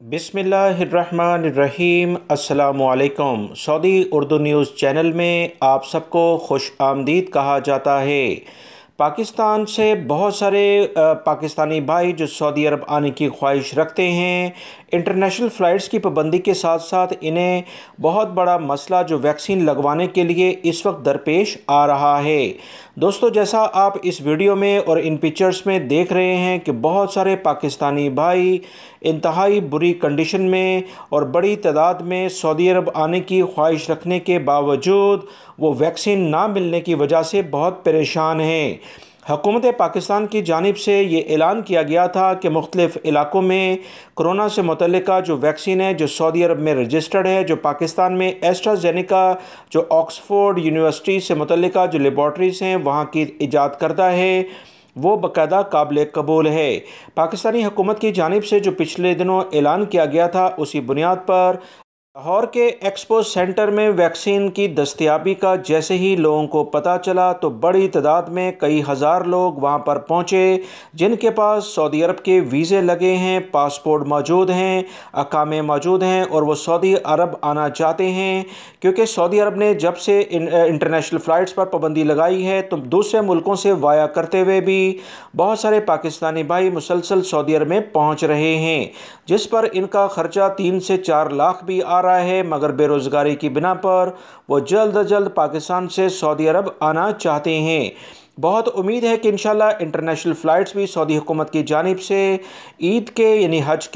बिस्मिल्लाहिर्रहमानिर्रहीम। अस्सलामुअलैकुम। Saudi Urdu news channel में आप सबको खुश आमदीद कहा जाता है। पाकिस्तान से बहुत सारे पाकिस्तानी भाई जो सऊदी अरब आने की ख्वाहिश रखते हैं, इंटरनेशनल फ़्लाइट्स की पाबंदी के साथ साथ इन्हें बहुत बड़ा मसला जो वैक्सीन लगवाने के लिए इस वक्त दरपेश आ रहा है। दोस्तों, जैसा आप इस वीडियो में और इन पिक्चर्स में देख रहे हैं कि बहुत सारे पाकिस्तानी भाई इंतहाई बुरी कंडीशन में और बड़ी तादाद में सऊदी अरब आने की ख्वाहिश रखने के बावजूद वो वैक्सीन ना मिलने की वजह से बहुत परेशान हैं। हुकूमत पाकिस्तान की जानिब से ये ऐलान किया गया था कि मुख्तलिफ़ इलाकों में कोरोना से मुतल्लिका जो वैक्सीन है जो सऊदी अरब में रजिस्टर्ड है, जो पाकिस्तान में एस्ट्राजेनेका जो ऑक्सफोर्ड यूनिवर्सिटी से मुतल्लिका जो लेबॉर्ट्रीज़ हैं वहाँ की ईजाद करता है, वो बाकायदा काबिल कबूल है। पाकिस्तानी हुकूमत की जानिब से जो पिछले दिनों ऐलान किया गया था, उसी बुनियाद पर लाहौर के एक्सपो सेंटर में वैक्सीन की दस्तयाबी का जैसे ही लोगों को पता चला तो बड़ी तादाद में कई हज़ार लोग वहां पर पहुंचे, जिनके पास सऊदी अरब के वीज़े लगे हैं, पासपोर्ट मौजूद हैं, अकामे मौजूद हैं और वो सऊदी अरब आना चाहते हैं। क्योंकि सऊदी अरब ने जब से इंटरनेशनल फ़्लाइट्स पर पाबंदी लगाई है तो दूसरे मुल्कों से वाया करते हुए भी बहुत सारे पाकिस्तानी भाई मुसलसल सऊदी अरब में पहुँच रहे हैं, जिस पर इनका ख़र्चा 3 से 4 लाख भी आ रहा है। मगर बेरोज़गारी की बिना पर वो जल्द अज जल्द पाकिस्तान से सऊदी अरब आना चाहते हैं। बहुत उम्मीद है कि इंशाल्लाह इंटरनेशनल फ़्लाइट्स भी सऊदी हुकूमत की जानिब से ईद के यानी हज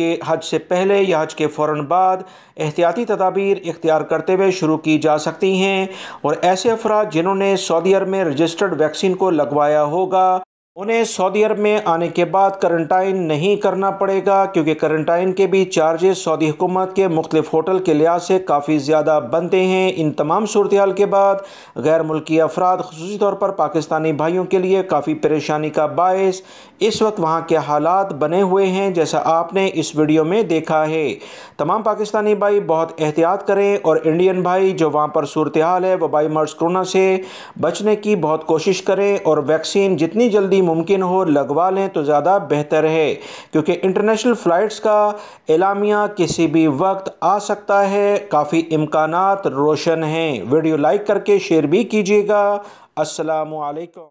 से पहले या हज के फ़ौरन बाद एहतियाती तदाबीर इख्तियार करते हुए शुरू की जा सकती हैं। और ऐसे अफराद जिन्होंने सऊदी अरब में रजिस्टर्ड वैक्सीन को लगवाया होगा, उन्हें सऊदी अरब में आने के बाद करंटाइन नहीं करना पड़ेगा, क्योंकि करंटाइन के भी चार्जेस सऊदी हुकूमत के मुख्तलिफ़ होटल के लिहाज से काफ़ी ज़्यादा बनते हैं। इन तमाम सूरत हाल के बाद गैर मुल्की अफराद ख़ुसूसी तौर पर पाकिस्तानी भाइयों के लिए काफ़ी परेशानी का बायस इस वक्त वहाँ के हालात बने हुए हैं, जैसा आपने इस वीडियो में देखा है। तमाम पाकिस्तानी भाई बहुत एहतियात करें और इंडियन भाई जो वहाँ पर सूरत हाल है वबाई मर्ज़ कोरोना से बचने की बहुत कोशिश करें और वैक्सीन जितनी जल्दी मुमकिन हो लगवा लें तो ज़्यादा बेहतर है, क्योंकि इंटरनेशनल फ़्लाइट्स का एलामिया किसी भी वक्त आ सकता है। काफ़ी इम्कानात रोशन हैं। वीडियो लाइक करके शेयर भी कीजिएगा। अस्सलामु अलैकुम।